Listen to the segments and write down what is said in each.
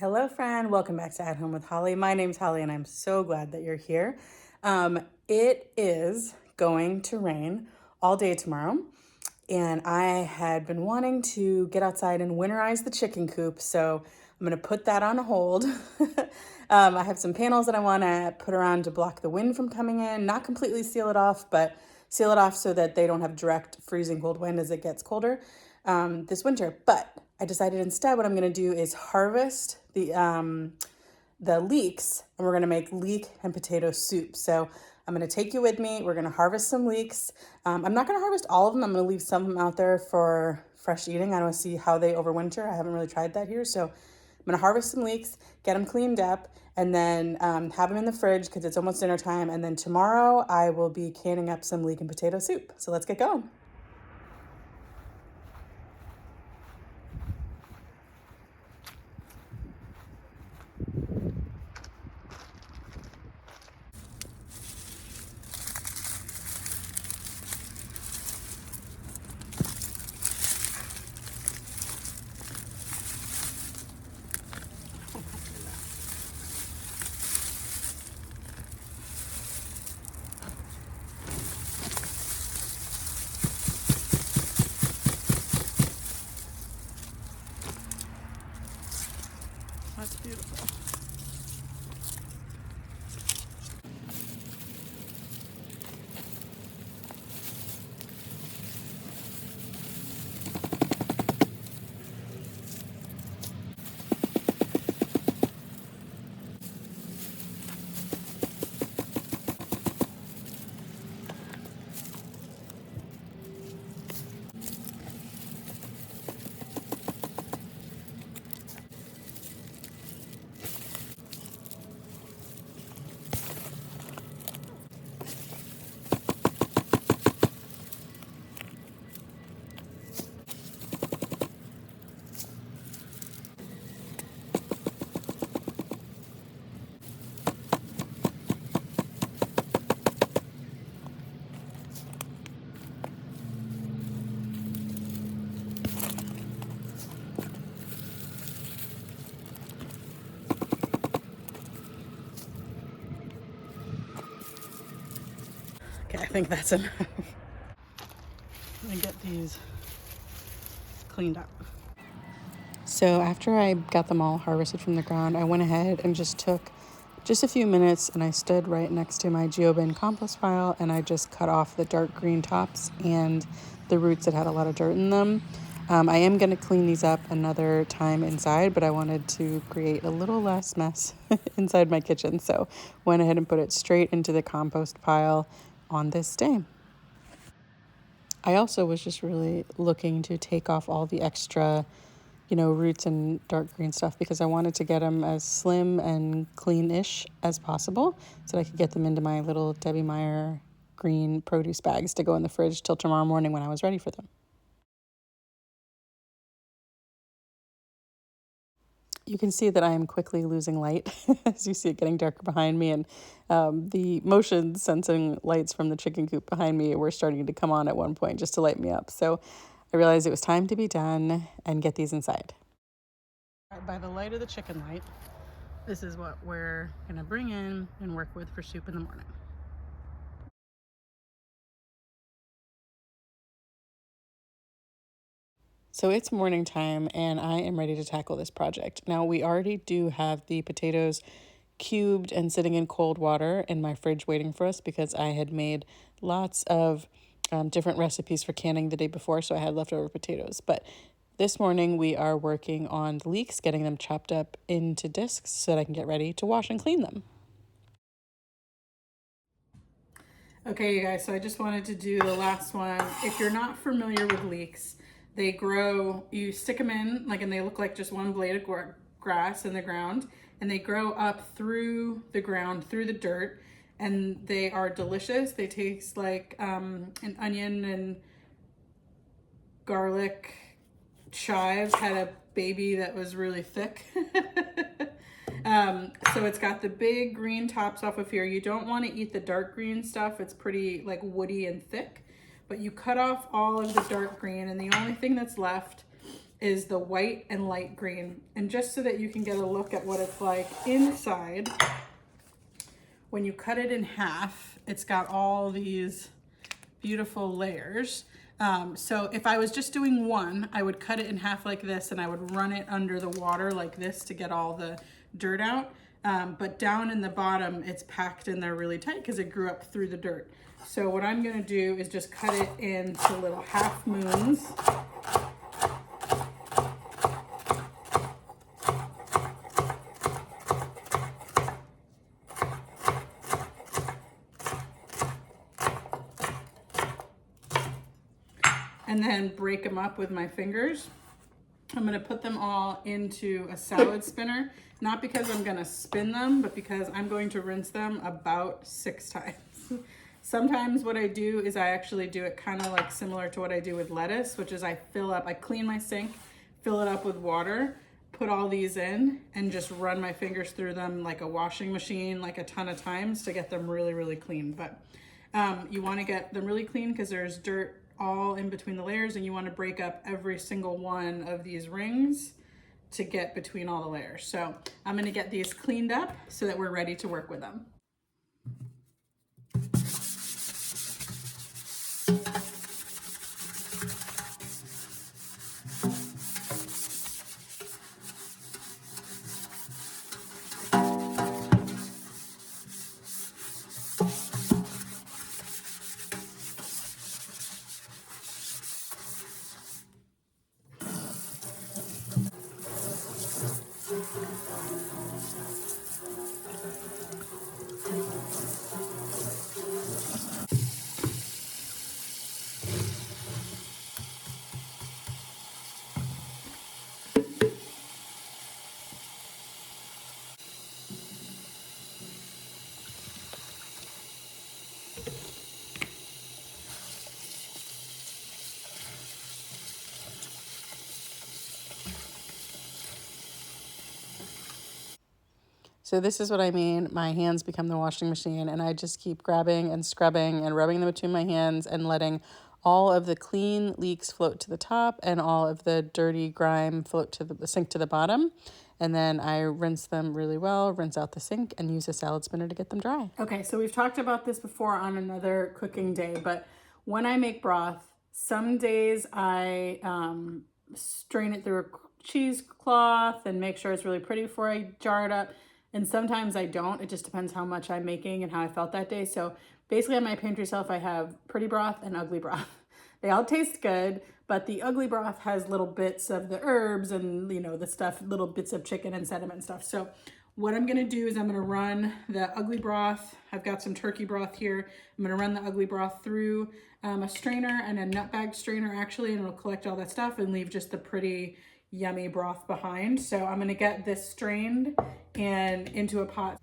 Hello, friend. Welcome back to At Home with Holly. My name's Holly, and I'm so glad that you're here. It is going to rain all day tomorrow, and I had been wanting to get outside and winterize the chicken coop, so I'm going to put that on hold. I have some panels that I want to put around to block the wind from coming in, not completely seal it off, but seal it off so that they don't have direct freezing cold wind as it gets colder this winter. But I decided instead what I'm going to do is harvest the leeks, and we're going to make leek and potato soup. So I'm going to take you with me. We're going to harvest some leeks. I'm not going to harvest all of them. I'm going to leave some of them out there for fresh eating. I want to see how they overwinter. I haven't really tried that here. So I'm going to harvest some leeks, get them cleaned up, and then have them in the fridge because it's almost dinner time. And then tomorrow I will be canning up some leek and potato soup. So let's get going. That's beautiful. Okay, I think that's enough. I'm gonna get these cleaned up. So after I got them all harvested from the ground, I went ahead and just took just a few minutes and I stood right next to my geobin compost pile and I just cut off the dark green tops and the roots that had a lot of dirt in them. I am going to clean these up another time inside, but I wanted to create a little less mess inside my kitchen. So went ahead and put it straight into the compost pile on this day. I also was just really looking to take off all the extra, roots and dark green stuff because I wanted to get them as slim and clean-ish as possible so that I could get them into my little Debbie Meyer green produce bags to go in the fridge till tomorrow morning when I was ready for them. You can see that I am quickly losing light as you see it getting darker behind me, and the motion sensing lights from the chicken coop behind me were starting to come on at one point just to light me up. So I realized it was time to be done and get these inside. By the light of the chicken light, this is what we're going to bring in and work with for soup in the morning. So it's morning time and I am ready to tackle this project. Now we already do have the potatoes cubed and sitting in cold water in my fridge waiting for us because I had made lots of different recipes for canning the day before, so I had leftover potatoes. But this morning we are working on the leeks, getting them chopped up into discs so that I can get ready to wash and clean them. Okay, you guys, so I just wanted to do the last one. If you're not familiar with leeks, they grow, you stick them in, and they look like just one blade of grass in the ground, and they grow up through the ground, through the dirt, and they are delicious. They taste like an onion and garlic chives had a baby that was really thick. So it's got the big green tops off of here. You don't want to eat the dark green stuff. It's pretty woody and thick, but you cut off all of the dark green, and the only thing that's left is the white and light green. And just so that you can get a look at what it's like inside, when you cut it in half, it's got all these beautiful layers. So if I was just doing one, I would cut it in half like this and I would run it under the water like this to get all the dirt out. But down in the bottom, it's packed in there really tight because it grew up through the dirt. So what I'm gonna do is just cut it into little half moons. And then break them up with my fingers. I'm gonna put them all into a salad spinner, not because I'm gonna spin them, but because I'm going to rinse them about 6 times. Sometimes what I do is I actually do it kind of like similar to what I do with lettuce, which is I clean my sink, fill it up with water, put all these in, and just run my fingers through them like a washing machine, like a ton of times to get them really, really clean. But you wanna get them really clean because there's dirt all in between the layers, and you want to break up every single one of these rings to get between all the layers. So I'm going to get these cleaned up so that we're ready to work with them. So this is what I mean. My hands become the washing machine, and I just keep grabbing and scrubbing and rubbing them between my hands and letting all of the clean leeks float to the top and all of the dirty grime float to the sink to the bottom. And then I rinse them really well, rinse out the sink, and use a salad spinner to get them dry. Okay, so we've talked about this before on another cooking day, but when I make broth, some days I strain it through a cheesecloth and make sure it's really pretty before I jar it up. And sometimes I don't. It just depends how much I'm making and how I felt that day. So basically on my pantry shelf, I have pretty broth and ugly broth. They all taste good, but the ugly broth has little bits of the herbs and, you know, the stuff, little bits of chicken and sediment and stuff. So what I'm gonna do is I'm gonna run the ugly broth. I've got some turkey broth here. I'm gonna run the ugly broth through a strainer and a nutbag strainer actually, and it'll collect all that stuff and leave just the pretty yummy broth behind. So I'm gonna get this strained and into a pot.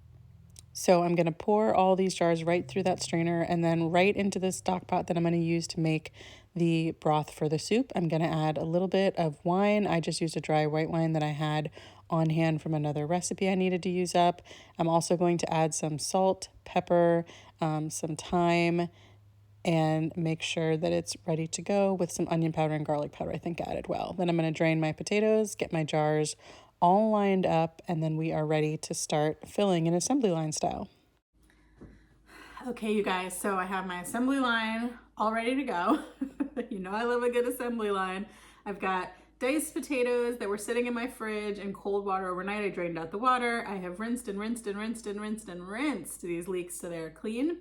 So I'm gonna pour all these jars right through that strainer and then right into the stock pot that I'm gonna use to make the broth for the soup. I'm gonna add a little bit of wine. I just used a dry white wine that I had on hand from another recipe I needed to use up. I'm also going to add some salt, pepper, some thyme, and make sure that it's ready to go with some onion powder and garlic powder I think added well. Then I'm going to drain my potatoes, get my jars all lined up, and then we are ready to start filling in assembly line style. Okay, you guys, so I have my assembly line all ready to go. You know I love a good assembly line. I've got diced potatoes that were sitting in my fridge in cold water overnight. I drained out the water. I have rinsed and rinsed and rinsed and rinsed and rinsed these leeks so they're clean.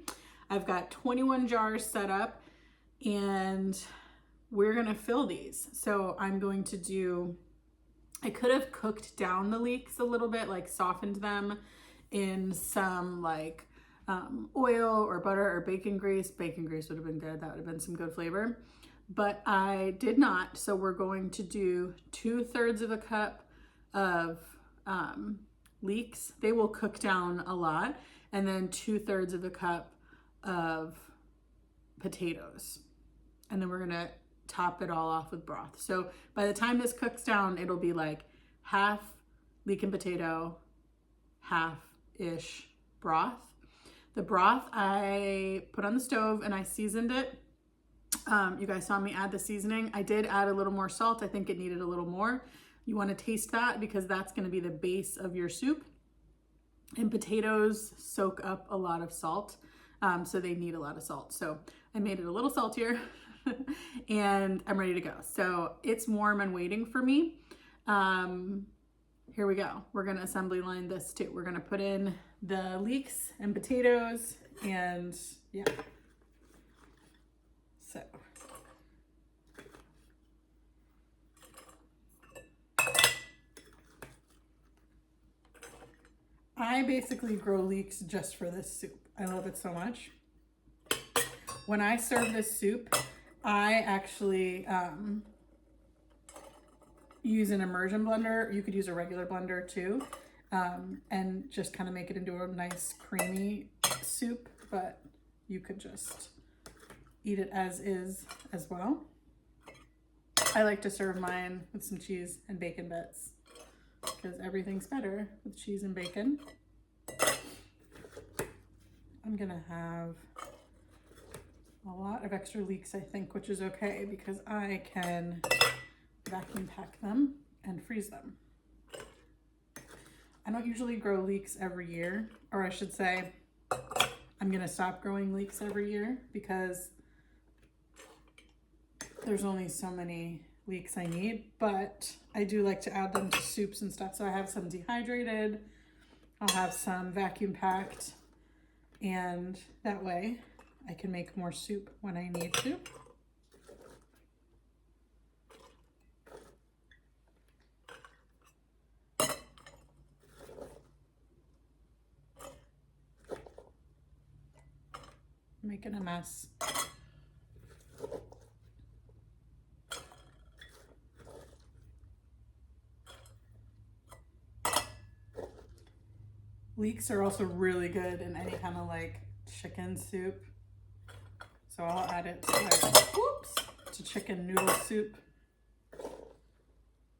I've got 21 jars set up and we're gonna fill these. So I'm going to do, I could have cooked down the leeks a little bit, like softened them in some like oil or butter or bacon grease. Bacon grease would have been good. That would have been some good flavor. But I did not. So we're going to do 2/3 of a cup of leeks. They will cook down a lot. And then 2/3 of a cup of potatoes. And then we're gonna top it all off with broth. So by the time this cooks down, it'll be like half leek and potato, half-ish broth. The broth I put on the stove and I seasoned it You guys saw me add the seasoning. I did add a little more salt. I think it needed a little more. You want to taste that because that's going to be the base of your soup. And potatoes soak up a lot of salt, so they need a lot of salt. So I made it a little saltier and I'm ready to go. So it's warm and waiting for me. Here we go. We're going to assembly line this too. We're going to put in the leeks and potatoes and yeah. So I basically grow leeks just for this soup. I love it so much. When I serve this soup, I actually use an immersion blender. You could use a regular blender too, and just kind of make it into a nice creamy soup, but you could just eat it as is as well. I like to serve mine with some cheese and bacon bits because everything's better with cheese and bacon. I'm gonna have a lot of extra leeks, I think, which is okay because I can vacuum pack them and freeze them. I don't usually grow leeks every year, or I should say, I'm gonna stop growing leeks every year because there's only so many leeks I need, but I do like to add them to soups and stuff. So I have some dehydrated, I'll have some vacuum packed, and that way I can make more soup when I need to. Making a mess. Leeks are also really good in any kind of like chicken soup. So I'll add it to like, whoops, to chicken noodle soup.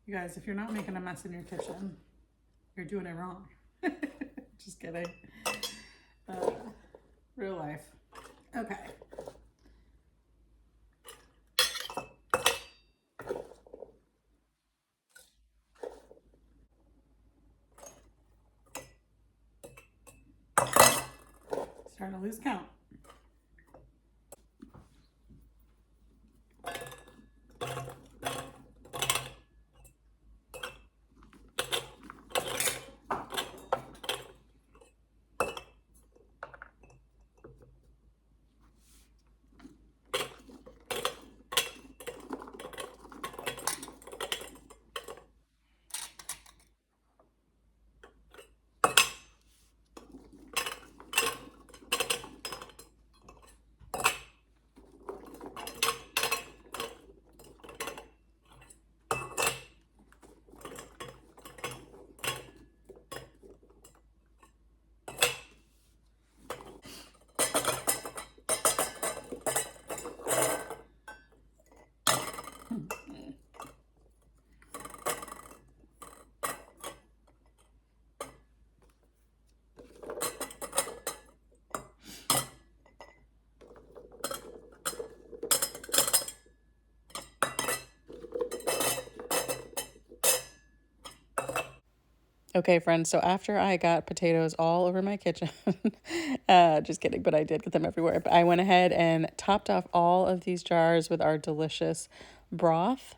You guys, if you're not making a mess in your kitchen, you're doing it wrong. Just kidding. Real life. Okay. Starting to lose count. Okay, friends, so after I got potatoes all over my kitchen, just kidding, but I did get them everywhere. But I went ahead and topped off all of these jars with our delicious broth,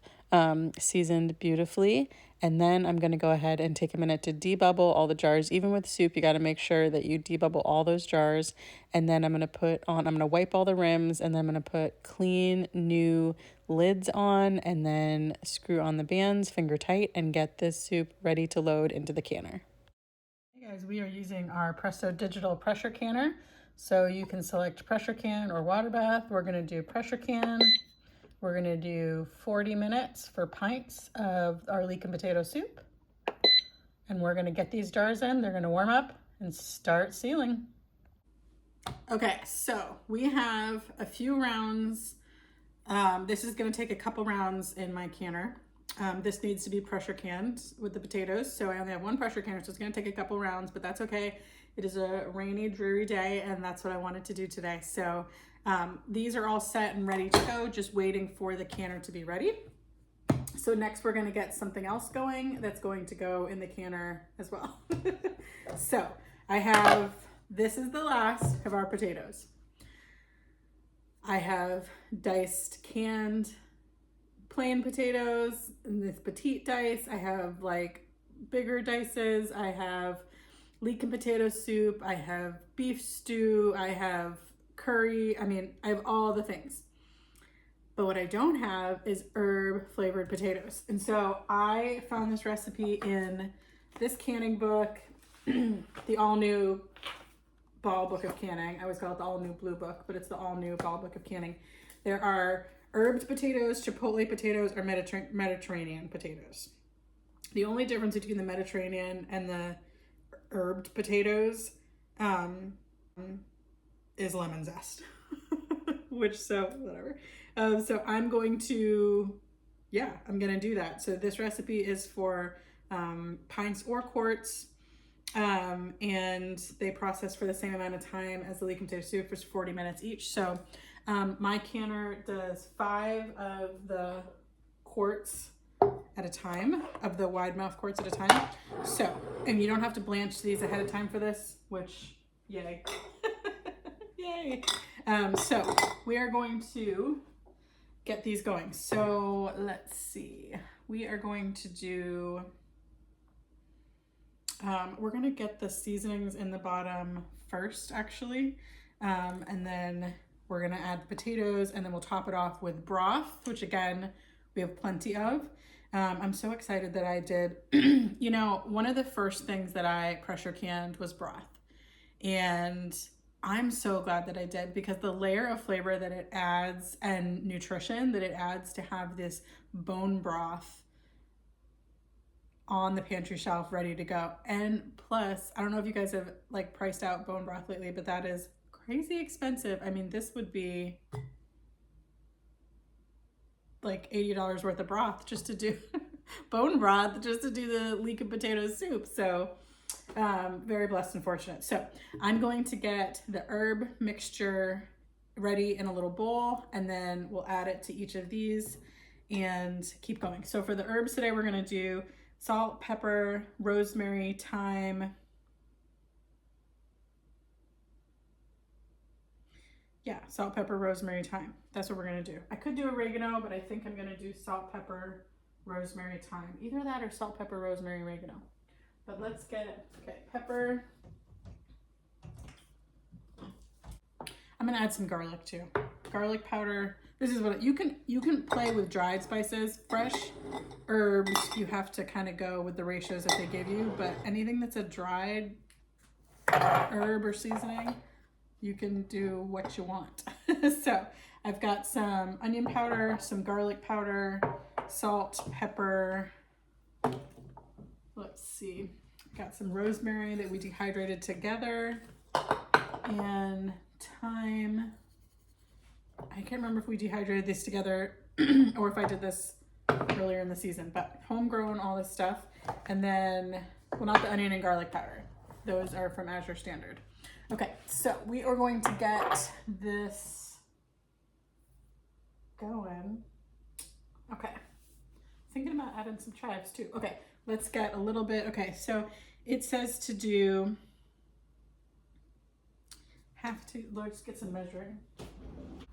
seasoned beautifully. And then I'm going to go ahead and take a minute to debubble all the jars. Even with soup, you got to make sure that you debubble all those jars. And then I'm going to wipe all the rims, and then I'm going to put clean, new lids on, and then screw on the bands, finger tight, and get this soup ready to load into the canner. Hey guys, we are using our Presto digital pressure canner. So you can select pressure can or water bath. We're going to do pressure can. We're going to do 40 minutes for pints of our leek and potato soup. And we're going to get these jars in. They're going to warm up and start sealing. Okay, so we have a few rounds. This is going to take a couple rounds in my canner. This needs to be pressure canned with the potatoes. So I only have one pressure canner, so it's going to take a couple rounds, but that's okay. It is a rainy, dreary day, and that's what I wanted to do today. So These are all set and ready to go, just waiting for the canner to be ready. So next we're gonna get something else going that's going to go in the canner as well. So I have, this is the last of our potatoes. I have diced canned plain potatoes in this petite dice. I have like bigger dices. I have leek and potato soup. I have beef stew. I have curry. I mean, I have all the things. But what I don't have is herb flavored potatoes. And so I found this recipe in this canning book, the all new Ball Book of Canning. I always call it the all new blue book, but it's the all new Ball Book of Canning. There are herbed potatoes, chipotle potatoes, or Mediterranean potatoes. The only difference between the Mediterranean and the herbed potatoes is lemon zest. Which, so whatever. So I'm going to do that. So this recipe is for pints or quarts, and they process for the same amount of time as the leek and potato soup, for 40 minutes each. So my canner does 5 of the quarts at a time, of the wide mouth quarts at a time. So, and you don't have to blanch these ahead of time for this, which, yay. Yay. So we are going to get these going. So let's see. We are going to do, we're going to get the seasonings in the bottom first, actually. And then we're going to add potatoes, and then we'll top it off with broth, which again, we have plenty of. I'm so excited that I did, you know, one of the first things that I pressure canned was broth. And I'm so glad that I did, because the layer of flavor that it adds and nutrition that it adds to have this bone broth on the pantry shelf ready to go. And plus, I don't know if you guys have like priced out bone broth lately, but that is crazy expensive. I mean, this would be like $80 worth of broth just to do bone broth, just to do the leek and potato soup. So very blessed and fortunate. So I'm going to get the herb mixture ready in a little bowl, and then we'll add it to each of these and keep going. So for the herbs today, we're going to do salt, pepper, rosemary, thyme. Yeah, salt, pepper, rosemary, thyme. That's what we're going to do. I could do oregano, but I think I'm going to do salt, pepper, rosemary, thyme. Either that or salt, pepper, rosemary, oregano. But let's get, okay, pepper. I'm gonna add some garlic too. Garlic powder. This is what you can play with dried spices. Fresh herbs, you have to kind of go with the ratios that they give you, but anything that's a dried herb or seasoning, you can do what you want. So I've got some onion powder, some garlic powder, salt, pepper. Let's see, got some rosemary that we dehydrated together, and thyme. I can't remember if we dehydrated this together or if I did this earlier in the season, but homegrown, all this stuff. And then, well, not the onion and garlic powder. Those are from Azure Standard. Okay, so we are going to get this going. Okay, thinking about adding some chives too. Okay. Let's get a little bit, okay, so it says to do let's get some measuring.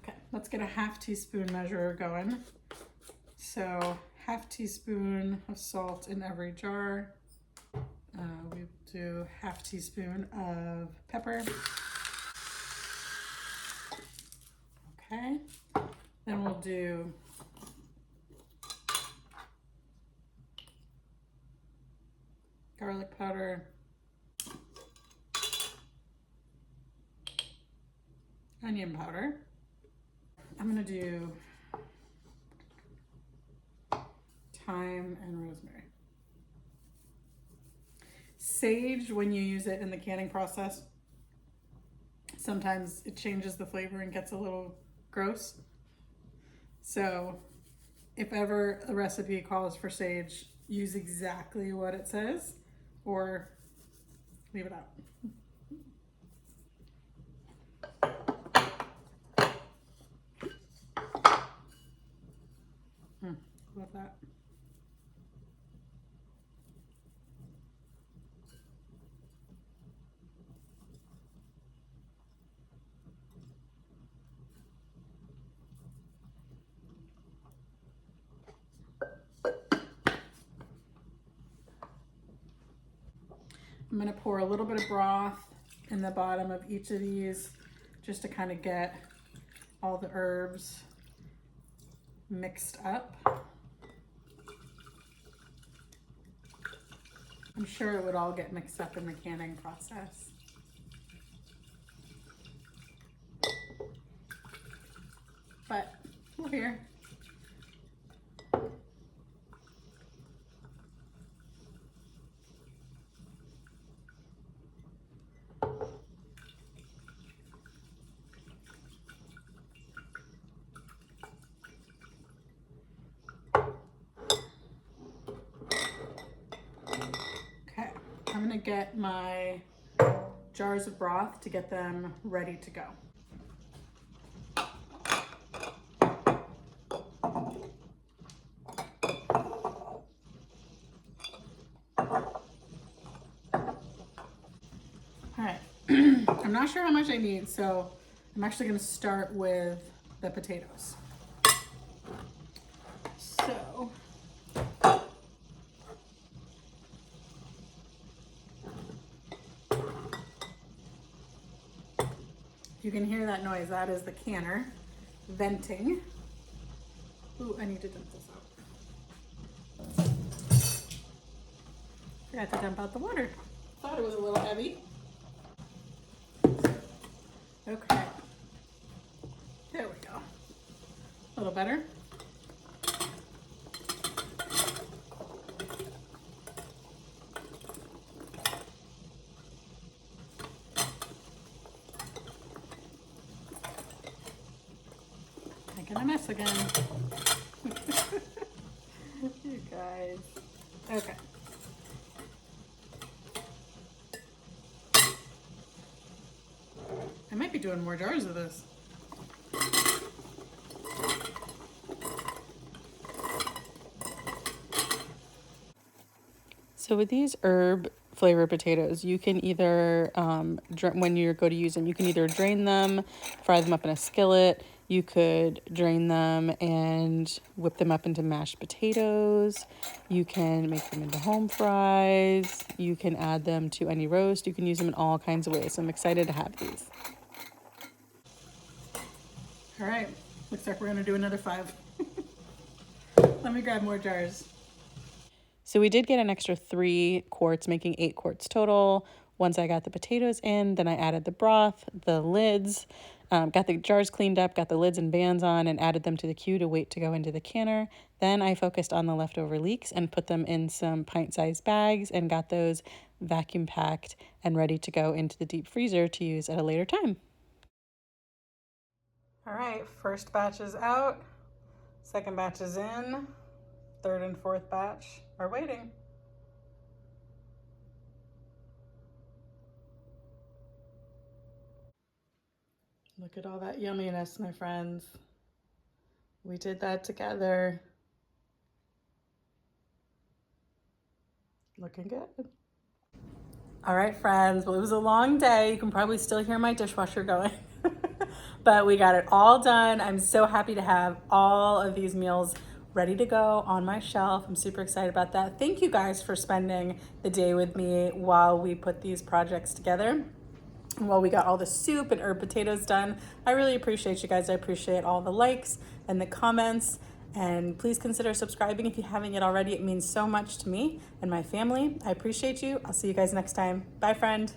Okay, let's get a half teaspoon measure going. So half teaspoon of salt in every jar. We do half teaspoon of pepper. Okay, then we'll do garlic powder, onion powder. I'm gonna do thyme and rosemary. Sage, when you use it in the canning process, sometimes it changes the flavor and gets a little gross. So if ever a recipe calls for sage, use exactly what it says or leave it out. that. I'm gonna pour a little bit of broth in the bottom of each of these just to kind of get all the herbs mixed up. I'm sure it would all get mixed up in the canning process. But we're here. Okay, I'm gonna get my jars of broth to get them ready to go. All right, I'm not sure how much I need, so I'm actually gonna start with the potatoes. So, you can hear that noise, that is the canner venting. Ooh, I need to dump this out. Forgot to dump out the water. Thought it was a little heavy. Okay, there we go. A little better. Making a mess again. You guys. Okay. I might be doing more jars of this. So with these herb flavored potatoes, you can either, when you go to use them, you can either drain them, fry them up in a skillet. You could drain them and whip them up into mashed potatoes. You can make them into home fries. You can add them to any roast. You can use them in all kinds of ways. So I'm excited to have these. All right, looks like we're gonna do another 5. Let me grab more jars. So we did get an extra 3 quarts, making 8 quarts total. Once I got the potatoes in, then I added the broth, the lids, got the jars cleaned up, got the lids and bands on, and added them to the queue to wait to go into the canner. Then I focused on the leftover leeks and put them in some pint-sized bags and got those vacuum packed and ready to go into the deep freezer to use at a later time. All right, first batch is out, second batch is in, third and fourth batch are waiting. Look at all that yumminess, my friends. We did that together. Looking good. All right, friends. Well, it was a long day. You can probably still hear my dishwasher going. But we got it all done. I'm so happy to have all of these meals ready to go on my shelf. I'm super excited about that. Thank you guys for spending the day with me while we put these projects together. While we got all the soup and herb potatoes done. I really appreciate you guys. I appreciate all the likes and the comments. And please consider subscribing if you haven't yet already. It means so much to me and my family. I appreciate you. I'll see you guys next time. Bye, friend.